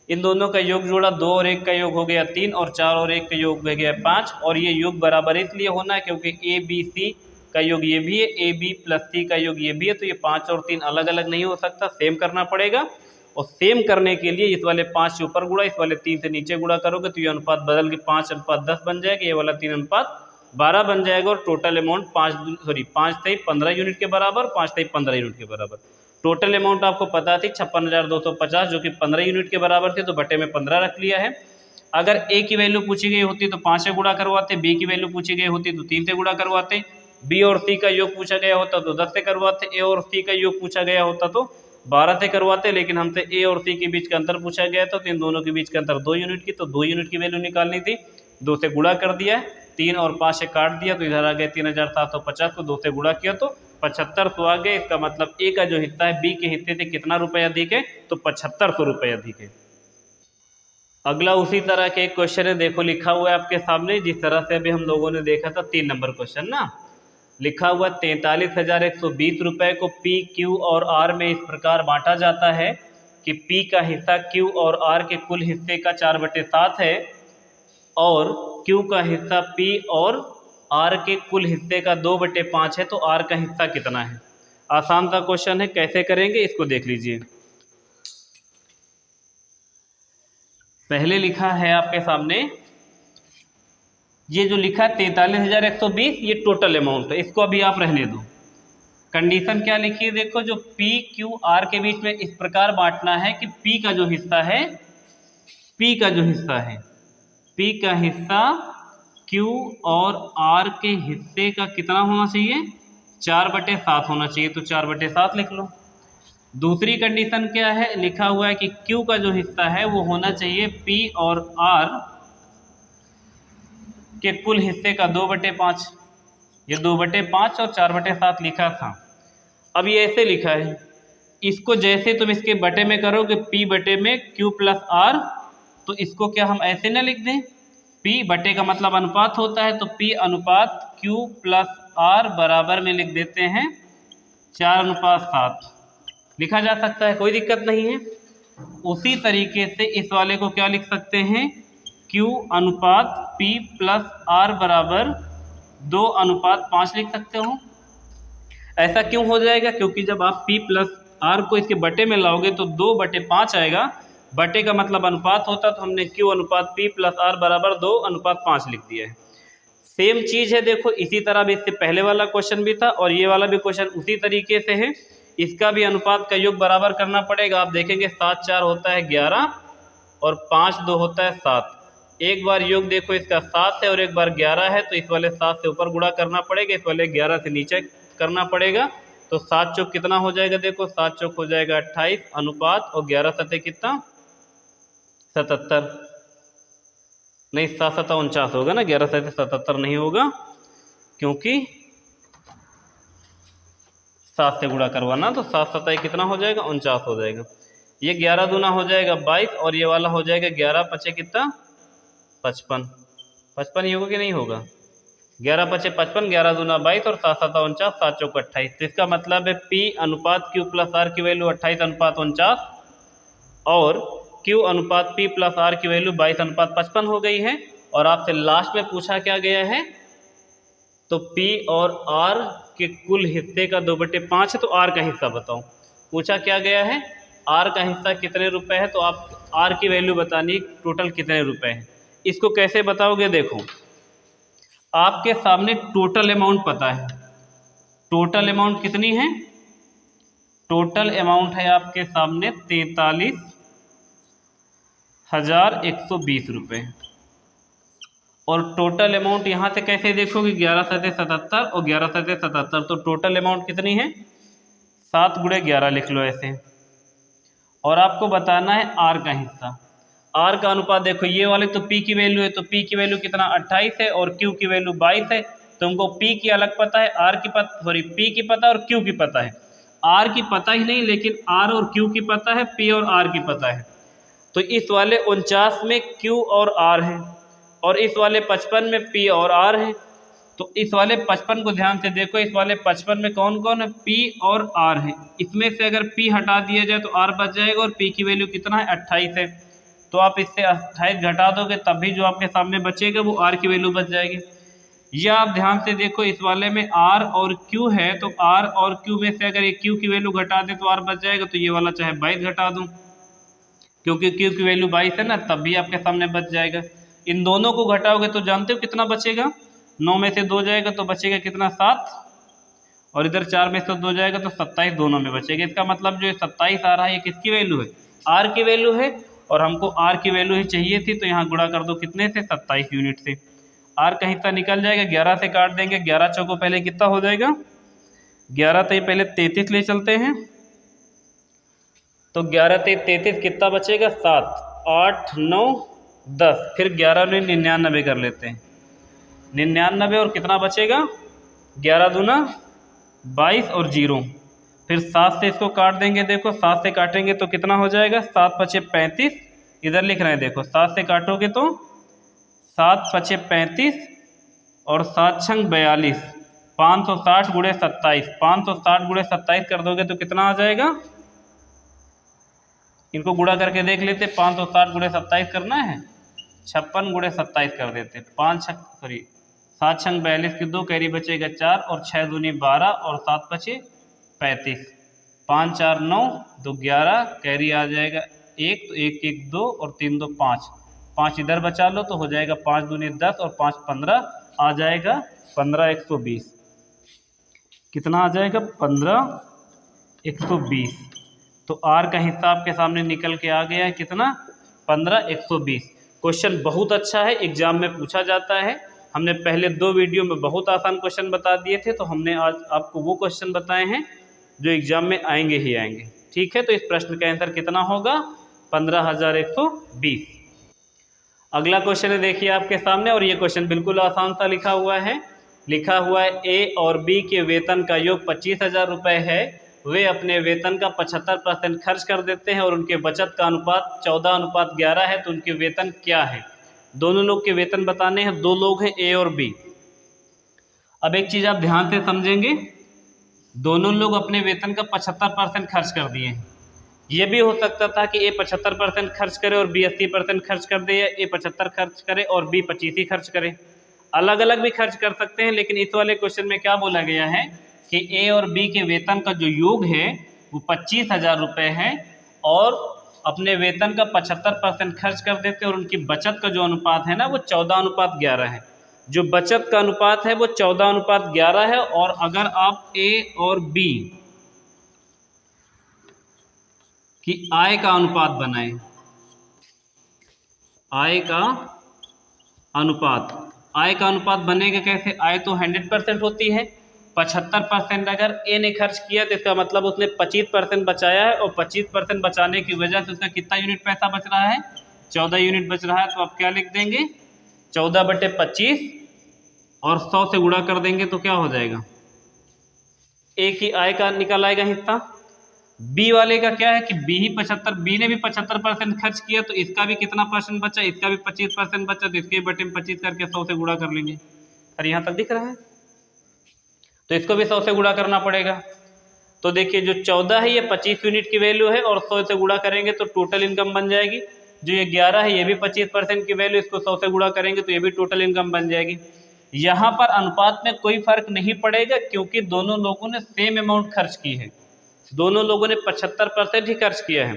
Speaker 1: इन दोनों का योग जोड़ा, 2 और 1 का योग हो गया 3 और 4 और 1 का योग हो गया 5, और ये योग बराबर इसलिए होना है क्योंकि ए बी सी का योग ये भी है, ए बी प्लस सी का योग ये भी है, तो ये 5 और 3 अलग अलग नहीं हो सकता, सेम करना पड़ेगा। और सेम करने के लिए इस वाले 5 से ऊपर गुणा, इस वाले 3 से नीचे गुणा करोगे तो ये अनुपात बदल के 5:10 बन जाएगा, ये वाला 3:12 बन जाएगा, और टोटल अमाउंट 5 से 15 यूनिट के बराबर, 5 से 15 यूनिट के बराबर। टोटल अमाउंट आपको पता थी 56,250 जो कि 15 यूनिट के बराबर थे, तो बटे में 15 रख लिया है। अगर ए की वैल्यू पूछी गई होती तो 5 से गुणा करवाते, बी की वैल्यू पूछी गई होती तो 3 से गुणा करवाते, बी और सी का योग पूछा गया होता तो 10 से करवाते, ए और सी का योग पूछा गया होता तो 12 से करवाते, लेकिन हमसे ए और सी के बीच का अंतर पूछा गया था, तो इन दोनों के बीच का अंतर 2 यूनिट की, तो 2 यूनिट की वैल्यू निकालनी थी। 2 से गुणा कर दिया, 3 और 5 से काट दिया, तो इधर आ गया 3,750 को 2 से गुणा किया तो 7500 आ गए। इसका मतलब ए का जो हिस्सा है बी के हिस्से से कितना रुपए अधिक है, तो 7500 रुपये अधिक है। अगला उसी तरह के एक क्वेश्चन है, देखो लिखा हुआ है आपके सामने, जिस तरह से अभी हम लोगों ने देखा था 3 नंबर क्वेश्चन ना, लिखा हुआ 43,120 रुपये को पी क्यू और आर में इस प्रकार बांटा जाता है कि पी का हिस्सा क्यू और आर के कुल हिस्से का 4/7 है, और क्यू का हिस्सा पी और आर के कुल हिस्से का 2/5 है, तो आर का हिस्सा कितना है। आसान सा क्वेश्चन है, कैसे करेंगे इसको देख लीजिए। पहले लिखा है आपके सामने, ये जो लिखा 43,120 ये टोटल अमाउंट है, इसको अभी आप रहने दो। कंडीशन क्या लिखी है देखो, जो पी क्यू आर के बीच में इस प्रकार बांटना है कि पी का जो हिस्सा है, पी का जो हिस्सा है, पी का हिस्सा क्यू और आर के हिस्से का कितना होना चाहिए, 4/7 होना चाहिए, तो 4/7 लिख लो। दूसरी कंडीशन क्या है, लिखा हुआ है कि क्यू का जो हिस्सा है वो होना चाहिए पी और आर के कुल हिस्से का 2/5। ये 2/5 और 4/7 लिखा था। अब ये ऐसे लिखा है, इसको जैसे तुम इसके बटे में करोगे पी बटे में क्यू प्लस आर, तो इसको क्या हम ऐसे ना लिख दें, पी बटे का मतलब अनुपात होता है, तो पी अनुपात क्यू प्लस आर बराबर में लिख देते हैं 4:7 लिखा जा सकता है, कोई दिक्कत नहीं है। उसी तरीके से इस वाले को क्या लिख सकते हैं, Q अनुपात P प्लस आर बराबर 2:5 लिख सकते हो। ऐसा क्यों हो जाएगा, क्योंकि जब आप P प्लस आर को इसके बटे में लाओगे तो 2/5 आएगा, बटे का मतलब अनुपात होता, तो हमने Q अनुपात P प्लस आर बराबर 2:5 लिख दिया है। सेम चीज़ है, देखो इसी तरह भी इससे पहले वाला क्वेश्चन भी था और ये वाला भी क्वेश्चन उसी तरीके से है। इसका भी अनुपात का योग बराबर करना पड़ेगा। आप देखेंगे 7 4 होता है 11 और 5 2 होता है 7। एक बार योग देखो इसका 7 है और एक बार 11 है, तो इस वाले 7 से ऊपर गुणा करना पड़ेगा, इस वाले 11 से नीचे करना पड़ेगा। तो 7 चौक कितना हो जाएगा, देखो 7 चौक हो जाएगा 28 अनुपात, और 11 सतह कितना 77, नहीं 7 7 49 होगा ना, 11 सतह 77 नहीं होगा, क्योंकि 7 से गुणा करवाना, तो 7 7 कितना हो जाएगा, 49 हो जाएगा। ये 11 दूना हो जाएगा 22 और ये वाला हो जाएगा 11 पचे कितना 55। 55 ही होगा कि नहीं होगा, 11 पचे 55, 11 दूना 22 और 7 7 49, 7 चौक 28। तो इसका मतलब है P अनुपात Q प्लस R की वैल्यू 28 अनुपात 49 और Q अनुपात P प्लस R की वैल्यू 22 अनुपात 55 हो गई है। और आपसे लास्ट में पूछा क्या गया है, तो P और R के कुल हिस्से का 2/5 है, तो R का हिस्सा बताओ। पूछा क्या गया है, R का हिस्सा कितने रुपए है, तो आप R की वैल्यू बतानी टोटल कितने रुपए है। इसको कैसे बताओगे, देखो आपके सामने टोटल अमाउंट पता है, टोटल अमाउंट कितनी है, टोटल अमाउंट है आपके सामने 43,120 रुपये। और टोटल अमाउंट यहाँ से कैसे देखोगे, 11 7 77 और 11 7 77, तो टोटल अमाउंट कितनी है 7 × 11 लिख लो ऐसे। और आपको बताना है R का हिस्सा, R का अनुपात देखो ये वाले तो P की वैल्यू है, तो P की वैल्यू कितना 28 है और Q की वैल्यू 22 है। तुमको P की अलग पता है, R की पता, सॉरी P की पता और Q की पता है। R की पता ही नहीं, लेकिन R और Q की पता है, P और R की पता है। तो इस वाले 49 में Q और R है और इस वाले 55 में P और R है। तो इस वाले 55 को ध्यान से देखो, इस वाले 55 में कौन कौन है, P और R है। इसमें से अगर P हटा दिया जाए तो R बच जाएगा और P की वैल्यू कितना है 28 है। तो आप इससे 28 घटा दोगे तब भी जो आपके सामने बचेगा वो R की वैल्यू बच जाएगी। या आप ध्यान से देखो, इस वाले में R और Q है, तो R और Q में से अगर ये Q की वैल्यू घटा दे तो R बच जाएगा। तो ये वाला चाहे 22 घटा दूँ, क्योंकि Q की वैल्यू 22 है ना, तब भी आपके सामने बच जाएगा। इन दोनों को घटाओगे तो जानते हो कितना बचेगा, 9 में से 2 जाएगा तो बचेगा कितना 7, और इधर 4 में से 2 जाएगा तो 27 दोनों में बचेगा। इसका मतलब जो 27 आ रहा है ये किसकी वैल्यू है, R की वैल्यू है। और हमको R की वैल्यू ही चाहिए थी, तो यहाँ गुणा कर दो कितने से 27 यूनिट से। R का हिस्सा निकल जाएगा, 11 से काट देंगे, 11 चौको पहले कितना हो जाएगा 11 तो पहले 33 ले चलते हैं, तो 11 से 33 कितना बचेगा 7 8 9 10, फिर 11 में 99 कर लेते हैं, 99 और कितना बचेगा 11 दूना 22 और 0, फिर 7 से इसको काट देंगे। देखो 7 से काटेंगे तो कितना हो जाएगा 7 पचे 35, इधर लिख रहे हैं देखो 7 से काटोगे तो 7 पचे 35 और 7 छंग 42, 560 × 27, 560 × 27 कर दोगे तो कितना आ जाएगा, इनको गुणा करके देख लेते, 560 × 27 करना है, 56 × 27 कर देते, 7 छंग 42 की 2 कैरी बचेगा 4 और 6 दूनी 12 और 7 पचे 35, 5 4 9 2 11 कैरी आ जाएगा 1, तो 1 1 2 और 3 2 5, 5 इधर बचा लो तो हो जाएगा 5 दूनी 10 और 5 15, आ जाएगा 15,120। कितना आ जाएगा 15,120। तो R का हिस्सा आपके सामने निकल के आ गया है कितना 15,120। क्वेश्चन बहुत अच्छा है, एग्जाम में पूछा जाता है। हमने पहले 2 वीडियो में बहुत आसान क्वेश्चन बता दिए थे, तो हमने आज आपको वो क्वेश्चन बताए हैं जो एग्जाम में आएंगे ही आएंगे। ठीक है, तो इस प्रश्न का आंसर कितना होगा 15,120। अगला क्वेश्चन है देखिए आपके सामने, और ये क्वेश्चन बिल्कुल आसान सा लिखा हुआ है। लिखा हुआ है A और B के वेतन का योग 25,000 रुपये है। वे अपने वेतन का 75% खर्च कर देते हैं और उनके बचत का अनुपात 14:11 है। तो उनके वेतन क्या है, दोनों लोग के वेतन बताने हैं। 2 लोग हैं A और B। अब एक चीज़ आप ध्यान से समझेंगे, दोनों लोग अपने वेतन का 75% खर्च कर दिए हैं। ये भी हो सकता था कि A 75% खर्च करे और B 80% खर्च कर दे, या A 75 खर्च करे और B 25 ही खर्च करे। अलग अलग भी खर्च कर सकते हैं, लेकिन इस वाले क्वेश्चन में क्या बोला गया है कि A और B के वेतन का जो योग है वो 25,000 रुपये है और अपने वेतन का 75% खर्च कर देते हैं, और उनकी बचत का जो अनुपात है ना वो 14:11 है। जो बचत का अनुपात है वो 14:11 है। और अगर आप A और B की आय का अनुपात बनाएं, आय का अनुपात बनेगा कैसे, आय तो 100% होती है। 75% अगर A ने खर्च किया तो इसका मतलब उसने 25% बचाया है, और 25% बचाने की वजह से उसका कितना यूनिट पैसा बच रहा है 14 यूनिट बच रहा है। तो आप क्या लिख देंगे 14/25 और 100 से गुणा कर देंगे तो क्या हो जाएगा ए की आय का निकल आएगा हिस्सा। बी वाले का क्या है कि बी ही 75, बी ने भी 75% खर्च किया तो इसका भी कितना परसेंट बचा, इसका भी 25% बचा, तो इसके बटे में 25 करके 100 से गुणा कर लेंगे। और यहाँ तक दिख रहा है, तो इसको भी 100 से गुणा करना पड़ेगा। तो देखिए जो 14 है ये 25 यूनिट की वैल्यू है और 100 से गुणा करेंगे तो टोटल इनकम बन जाएगी। जो ये 11 है ये भी 25% की वैल्यू, इसको 100 से गुणा करेंगे तो ये भी टोटल इनकम बन जाएगी। यहाँ पर अनुपात में कोई फर्क नहीं पड़ेगा क्योंकि दोनों लोगों ने सेम अमाउंट खर्च की है, दोनों लोगों ने 75% ही खर्च किया है।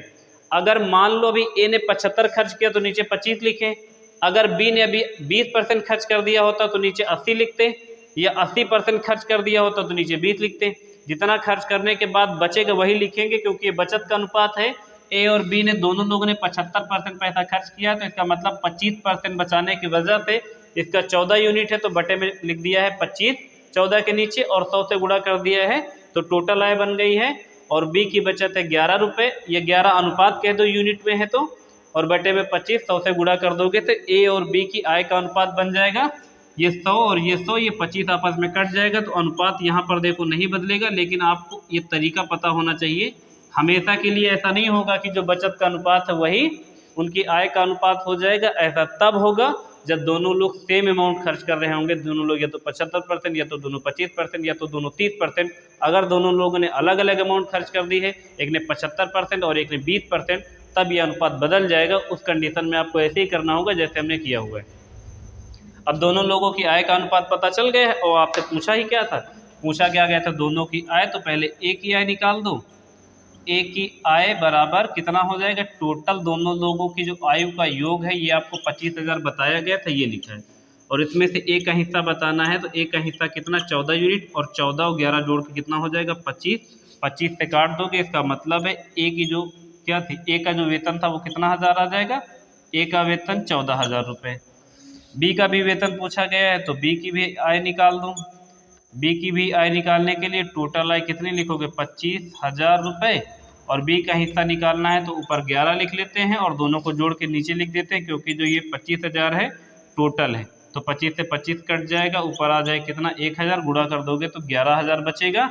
Speaker 1: अगर मान लो अभी ए ने 75 खर्च किया तो नीचे 25 लिखें, अगर बी ने अभी 20% खर्च कर दिया होता तो नीचे 80 लिखते, या 80% खर्च कर दिया होता तो नीचे 20 लिखते। जितना खर्च करने के बाद बचेगा वही लिखेंगे क्योंकि ये बचत का अनुपात है। ए और बी ने दोनों लोगों ने 75% पैसा खर्च किया तो इसका मतलब 25% बचाने की वजह से इसका 14 यूनिट है तो बटे में लिख दिया है 25 14 के नीचे और 100 से गुणा कर दिया है तो टोटल आय बन गई है। और बी की बचत है 11 रुपये, ये 11 अनुपात कह दो यूनिट में है तो, और बटे में 25 100 से गुणा कर दोगे तो ए और बी की आय का अनुपात बन जाएगा ये 100 और ये 100, ये 25 आपस में कट जाएगा तो अनुपात यहाँ पर देखो नहीं बदलेगा। लेकिन आपको ये तरीका पता होना चाहिए, हमेशा के लिए ऐसा नहीं होगा कि जो बचत का अनुपात है वही उनकी आय का अनुपात हो जाएगा। ऐसा तब होगा जब दोनों लोग सेम अमाउंट खर्च कर रहे होंगे, दोनों लोग या तो 75% या तो दोनों 25% या तो दोनों 30%। अगर दोनों लोगों ने अलग अलग अमाउंट खर्च कर दी है, एक ने 75% और एक ने 20%, तब यह अनुपात बदल जाएगा। उस कंडीशन में आपको ऐसे ही करना होगा जैसे हमने किया हुआ है। अब दोनों लोगों की आय का अनुपात पता चल गया है और आपसे पूछा ही क्या था, पूछा क्या गया था दोनों की आय। तो पहले ए की आय निकाल दो, ए की आय बराबर कितना हो जाएगा, टोटल दोनों लोगों की जो आयु का योग है ये आपको 25,000 बताया गया था, ये लिखा है। और इसमें से ए का हिस्सा बताना है तो ए का हिस्सा कितना 14 यूनिट, और 14 और 11 जोड़ के कितना हो जाएगा 25, 25 से काट दोगे इसका मतलब है ए की जो क्या थी, ए का जो वेतन था वो कितना हज़ार आ जाएगा, ए का वेतन 14,000 रुपये। बी का भी वेतन पूछा गया है तो बी की भी आय निकाल दो। बी की भी आय निकालने के लिए टोटल आय कितनी लिखोगे 25,000 रुपये, और बी का हिस्सा निकालना है तो ऊपर 11 लिख लेते हैं और दोनों को जोड़ के नीचे लिख देते हैं क्योंकि जो ये 25,000 है टोटल है तो 25 से 25 कट जाएगा, ऊपर आ जाए कितना 1,000, गुणा कर दोगे तो 11,000 बचेगा।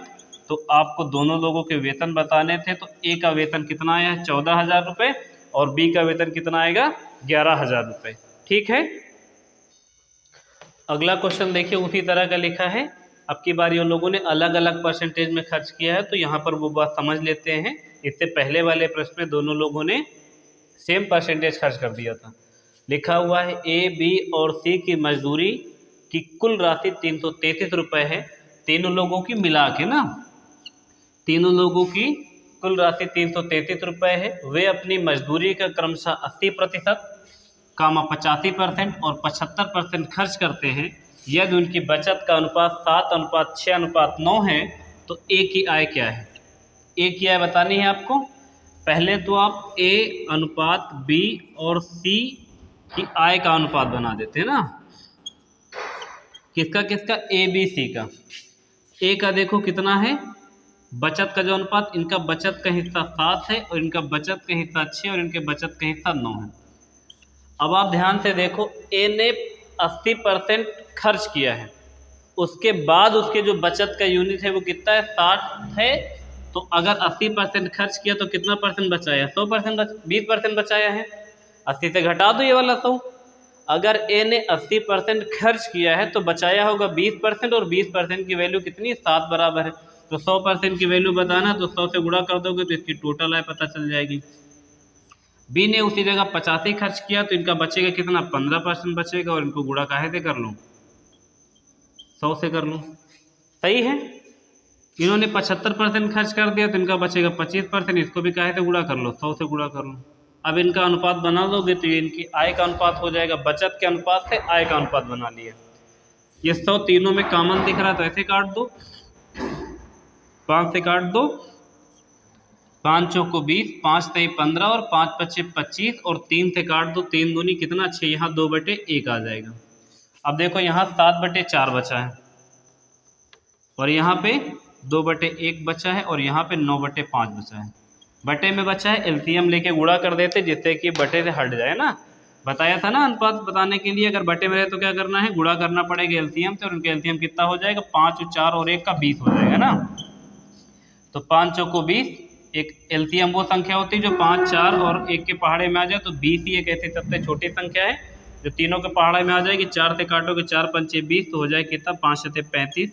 Speaker 1: तो आपको दोनों लोगों के वेतन बताने थे तो ए का वेतन कितना आया है 14,000 रुपये और बी का वेतन कितना आएगा 11,000 रुपये। ठीक है, अगला क्वेश्चन देखिए उसी तरह का लिखा है। अब की बार उन लोगों ने अलग अलग परसेंटेज में खर्च किया है तो यहाँ पर वो बात समझ लेते हैं। इससे पहले वाले प्रश्न में दोनों लोगों ने सेम परसेंटेज खर्च कर दिया था। लिखा हुआ है ए बी और सी की मजदूरी की कुल राशि 333 रुपये है। तीनों लोगों की मिला के ना, तीनों लोगों की कुल राशि 333 रुपये है। वे अपनी मजदूरी का क्रमशः 80%, 85% और 75% खर्च करते हैं। यदि उनकी बचत का अनुपात 7:6:9 है तो ए की आय क्या है। ए की आय बतानी है आपको। पहले तो आप ए अनुपात बी और सी की आय का अनुपात बना देते हैं ना, किसका किसका, ए बी सी का। ए का देखो कितना है बचत का जो अनुपात, इनका बचत का हिस्सा 7 है और इनका बचत का हिस्सा 6 और इनके बचत का हिस्सा 9 है। अब आप ध्यान से देखो, ए ने 80% खर्च किया है, उसके बाद उसके जो बचत का यूनिट है वो कितना है 60 है। तो अगर 80% खर्च किया तो कितना परसेंट बचाया 100%, 20% बचाया है। 80 से घटा दो ये वाला 100। अगर ए ने 80% खर्च किया है तो बचाया होगा 20% और 20% की वैल्यू कितनी 7 बराबर है। तो 100% की वैल्यू बताना तो 100 से गुणा कर दोगे तो इसकी टोटल आय पता चल जाएगी। बी ने उसी जगह 85 खर्च किया तो इनका बचेगा कितना 15% बचेगा, और इनको गुणा काहे से कर लूँ 100 से कर लूँ, सही है। इन्होंने 75% खर्च कर दिया तो इनका बचेगा 25%, इसको भी काहे से गुणा कर लो 100 से गुणा कर लो। अब इनका अनुपात बना लोगे तो ये इनकी आय का अनुपात हो जाएगा, बचत के अनुपात से आय का अनुपात बना लिया। ये 100 तीनों में कॉमन दिख रहा है तो ऐसे काट दो, 5 से काट दो, 5 चौक को 20, 5 तेई 15 और 5 पच्चे 25 और 3 से काट दो, 3 दूनी कितना 6, यहाँ 2/1 आ जाएगा। अब देखो यहाँ 7/4 बचा है और यहाँ पे 2/1 बचा है और यहाँ पे 9/5 बचा है। बटे में बचा है, एलसीएम लेके गुणा कर देते जिससे कि बटे से हट जाए ना। बताया था ना अनुपात बताने के लिए अगर बटे में रहे तो क्या करना है गुणा करना पड़ेगा एलसीएम से, और उनके एलसीएम कितना हो जाएगा 5 और 4 और 1 का 20 हो जाएगा ना। तो 5 चौको 20। एक एलसीएम वो संख्या होती है जो 5, 4 और 1 के पहाड़े में आ जाए, तो 20 ही एक ऐसी सबसे छोटी संख्या है जो तीनों के पहाड़े में आ जाएगी। 4 से काटोगे 4 पंचे 20, तो हो जाए कितना 5 से 35,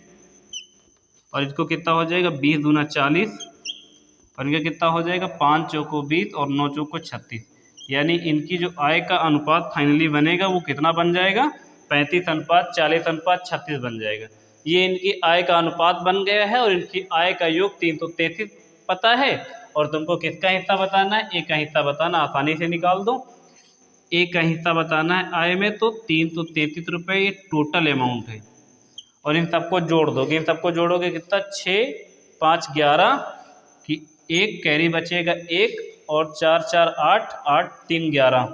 Speaker 1: और इसको कितना हो जाएगा 20 दूना 40, और इनका कितना हो जाएगा 5 चौको 20 और 9 चौको 36। यानी इनकी जो आय का अनुपात फाइनली बनेगा वो कितना बन जाएगा 35:40:36 बन जाएगा। ये इनकी आय का अनुपात बन गया है और इनकी आय का योग 333 पता है। और तुमको किसका हिस्सा बताना है, एक का हिस्सा बताना, आसानी से निकाल दो। एक का हिस्सा बताना है आय में, तो 333 रुपये ये टोटल अमाउंट है। और इन सबको जोड़ दोगे, इन सबको जोड़ोगे कितना 6, 5, 11 कि एक कैरी बचेगा 1 और 4, 4, 8, 8, 3, 11,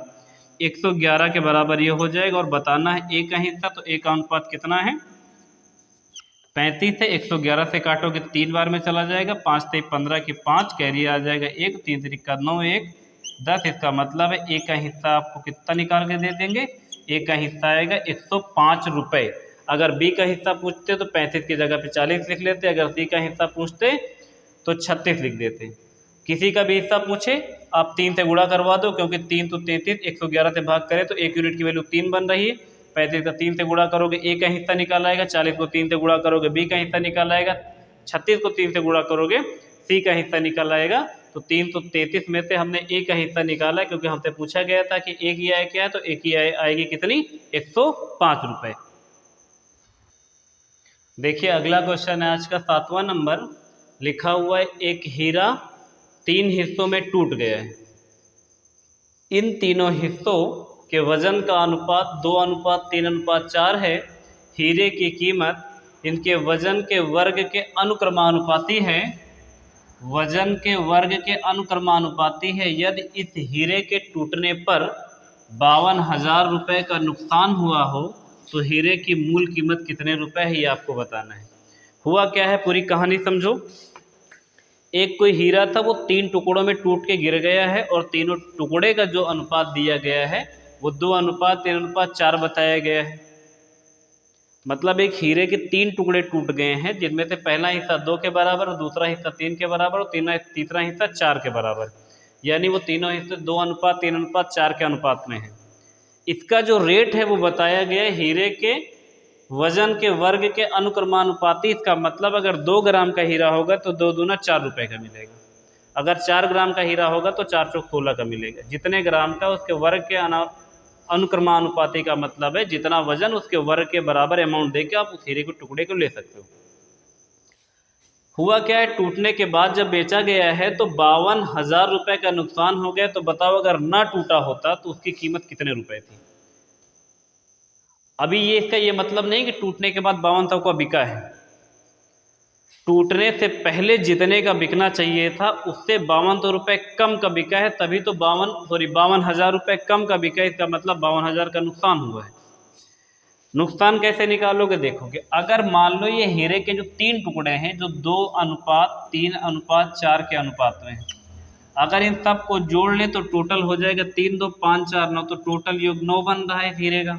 Speaker 1: 111 के बराबर ये हो जाएगा। और बताना है एक का हिस्सा, तो एक का अनुपात कितना है 35 है। 111 से काटोगे 3 बार में चला जाएगा, 5 से 15 की 5, कैरी आ जाएगा 1, 3 3 9, 1 10। इसका मतलब है एक का हिस्सा आपको कितना निकाल के दे देंगे, एक का हिस्सा आएगा 105 रुपये। अगर बी का हिस्सा पूछते तो 35 की जगह पे 40 लिख लेते, अगर सी का हिस्सा पूछते तो 36 लिख देते। किसी का भी हिस्सा पूछे आप 3 से गुणा करवा दो, क्योंकि 3 तो 33, 111 से भाग करें तो 1 यूनिट की वैल्यू 3 बन रही है। 35 का 3 से गुणा करोगे ए का हिस्सा निकाल आएगा, 40 को 3 से गुणा करोगे बी का हिस्सा निकाल आएगा, 36 को 3 से गुणा करोगे सी का हिस्सा निकाल आएगा। तो 333 में से हमने ए का हिस्सा निकाला, क्योंकि हमसे पूछा गया था कि ए की आय क्या है, तो ए की आय आएगी कितनी 105 रुपये। देखिए अगला क्वेश्चन है आज का 7वां नंबर। लिखा हुआ है एक हीरा 3 हिस्सों में टूट गया है। इन तीनों हिस्सों के वजन का अनुपात 2:3:4 है। हीरे की कीमत इनके वजन के वर्ग के अनुक्रमानुपाती है। वजन के वर्ग के अनुक्रमानुपाती है। यदि इस हीरे के टूटने पर 52,000 रुपये का नुकसान हुआ हो तो हीरे की मूल कीमत कितने रुपए है, ये आपको बताना है। हुआ क्या है पूरी कहानी समझो। एक कोई हीरा था, वो 3 टुकड़ों में टूट के गिर गया है और तीनों टुकड़े का जो अनुपात दिया गया है वो 2:3:4 बताया गया है। मतलब एक हीरे के 3 टुकड़े टूट गए हैं, जिनमें से पहला हिस्सा 2 के बराबर और दूसरा हिस्सा 3 के बराबर और तीसरा हिस्सा 4 के बराबर। यानी वो तीनों हिस्से 2:3:4 के अनुपात में है। इसका जो रेट है वो बताया गया है हीरे के वजन के वर्ग के अनुक्रमानुपाती। इसका मतलब अगर 2 ग्राम का हीरा होगा तो 2 दूना 4 रुपये का मिलेगा। अगर 4 ग्राम का हीरा होगा तो 4 चौक 16 का मिलेगा। जितने ग्राम का उसके वर्ग के अनुक्रमानुपाती का मतलब है जितना वजन उसके वर्ग के बराबर अमाउंट देके आप उस हीरे के टुकड़े को ले सकते हो। हुआ क्या है, टूटने के बाद जब बेचा गया है तो 52,000 रुपये का नुकसान हो गया। तो बताओ अगर ना टूटा होता तो उसकी कीमत कितने रुपए थी। अभी ये इसका ये मतलब नहीं कि टूटने के बाद 5200 का बिका है। टूटने से पहले जितने का बिकना चाहिए था उससे 5200 रुपये कम का बिका है, तभी तो 52,000 रुपये कम का बिका है। इसका मतलब 52,000 का नुकसान हुआ है। नुकसान कैसे निकालोगे, देखोगे अगर मान लो ये हीरे के जो 3 टुकड़े हैं जो 2:3:4 के अनुपात में हैं, अगर इन सब को जोड़ ले तो टोटल हो जाएगा 3, 2, 5, 4, 9, तो टोटल योग 9 बन रहा है हीरे का।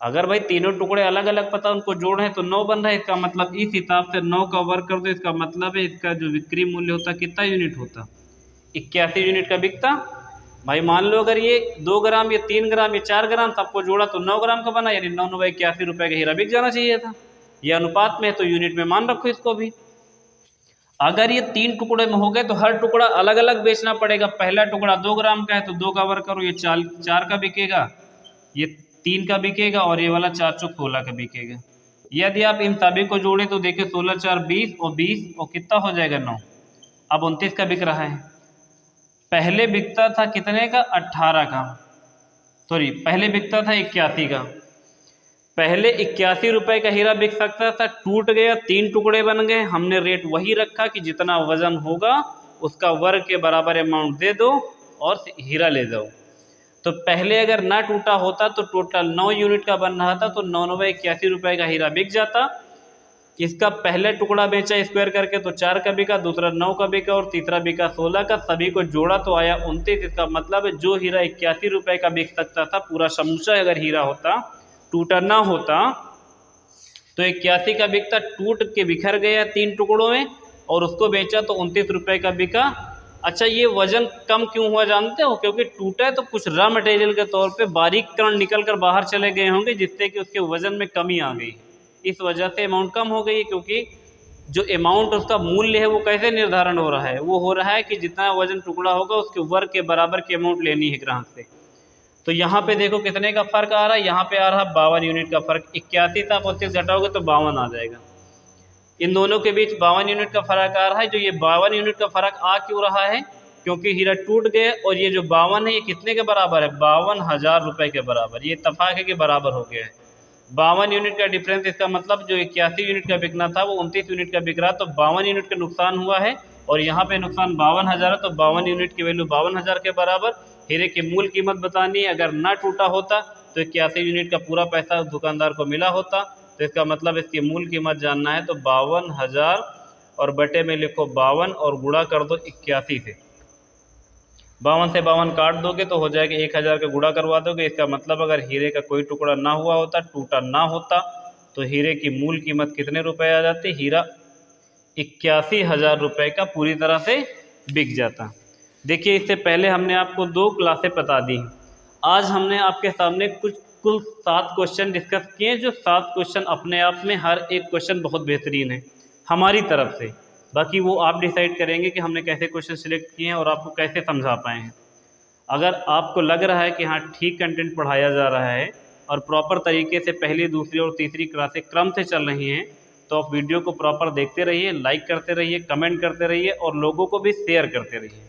Speaker 1: अगर भाई तीनों टुकड़े अलग अलग पता उनको जोड़ है तो 9 बन रहा है। इसका मतलब इस हिसाब से 9 का वर्ग कर दो। इसका मतलब है इसका जो बिक्री मूल्य होता कितना यूनिट होता, 81 यूनिट का बिकता। भाई मान लो अगर ये 2 ग्राम, ये 3 ग्राम, ये 4 ग्राम सबको जोड़ा तो 9 ग्राम का बना, यानी 9 9 81 रुपये का हीरा बिक जाना चाहिए था। ये अनुपात में है तो यूनिट में मान रखो इसको भी। अगर ये 3 टुकड़े में हो गए तो हर टुकड़ा अलग अलग बेचना पड़ेगा। पहला टुकड़ा 2 ग्राम का है तो 2 का वर्ग करो, ये 4 का बिकेगा, ये 3 का बिकेगा और ये वाला 4 चौक 16 का बिकेगा। यदि आप इन सभी को जोड़े तो देखिए 16 4 20 और 20 और कितना हो जाएगा 9। अब 29 का बिक रहा है। पहले बिकता था कितने का 18 का, सॉरी पहले बिकता था 81 का। पहले 81 रुपये का हीरा बिक सकता था, टूट गया, 3 टुकड़े बन गए। हमने रेट वही रखा कि जितना वजन होगा उसका वर्ग के बराबर अमाउंट दे दो और हीरा ले जाओ। तो पहले अगर ना टूटा होता तो टोटल 9 यूनिट का बन रहा था, तो 9 9 81 रुपये का हीरा बिक जाता। इसका पहले टुकड़ा बेचा स्क्वायर करके तो 4 का बिका, दूसरा 9 का बिका और तीसरा बिका 16 का। सभी को जोड़ा तो आया 29। इसका मतलब है जो हीरा 81 रुपये का बिक सकता था, पूरा समूचा अगर हीरा होता, टूटा ना होता, तो 81 का बिकता, टूट के बिखर गया 3 टुकड़ों में और उसको बेचा तो 29 रुपये का बिका। अच्छा, ये वज़न कम क्यों हुआ जानते हो? क्योंकि टूटा है तो कुछ रॉ मटेरियल के तौर पे बारीक कण निकल कर बाहर चले गए होंगे, जिससे कि उसके वज़न में कमी आ गई। इस वजह से अमाउंट कम हो गई है, क्योंकि जो अमाउंट उसका मूल्य है वो कैसे निर्धारण हो रहा है? वो हो रहा है कि जितना वज़न टुकड़ा होगा उसके वर्ग के बराबर की अमाउंट लेनी है ग्राहक से। तो यहाँ पे देखो कितने का फ़र्क आ रहा है, यहाँ पे आ रहा है 52 यूनिट का फ़र्क। 81 से आप 29 घटाओगे तो 52 आ जाएगा। इन दोनों के बीच 52 यूनिट का फ़र्क आ रहा है। जो ये 52 यूनिट का फ़र्क आ क्यों रहा है? क्योंकि हीरा टूट गया, और ये जो 52 है ये कितने के बराबर है? 52,000 रुपये के बराबर। ये इत्तफाक है कि बराबर हो गया है। 52 यूनिट का डिफरेंस, इसका मतलब जो 81 यूनिट का बिकना था वो 29 यूनिट का बिक रहा, तो 52 यूनिट का नुकसान हुआ है। और यहाँ पे नुकसान 52,000 है, तो 52 यूनिट की वैल्यू 52,000 के बराबर। हीरे की मूल कीमत बतानी है। अगर ना टूटा होता तो 81 यूनिट का पूरा पैसा दुकानदार को मिला होता। तो इसका मतलब इसकी मूल कीमत जानना है तो 52,000 और बटे में लिखो 52 और गुणा कर दो 81 से। 52 से 52 काट दोगे तो हो जाएगा 1000 का गुणा करवा दोगे। इसका मतलब अगर हीरे का कोई टुकड़ा ना हुआ होता, टूटा ना होता, तो हीरे की मूल कीमत कितने रुपए आ जाती? हीरा 81,000 रुपये का पूरी तरह से बिक जाता। देखिए, इससे पहले हमने आपको 2 क्लासें बता दी। आज हमने आपके सामने कुल 7 क्वेश्चन डिस्कस किए, जो 7 क्वेश्चन अपने आप में हर एक क्वेश्चन बहुत बेहतरीन है हमारी तरफ से। बाकी वो आप डिसाइड करेंगे कि हमने कैसे क्वेश्चन सिलेक्ट किए हैं और आपको कैसे समझा पाए हैं। अगर आपको लग रहा है कि हाँ ठीक कंटेंट पढ़ाया जा रहा है और प्रॉपर तरीके से पहली, दूसरी और तीसरी क्लासें क्रम से चल रही हैं, तो आप वीडियो को प्रॉपर देखते रहिए, लाइक करते रहिए, कमेंट करते रहिए और लोगों को भी शेयर करते रहिए।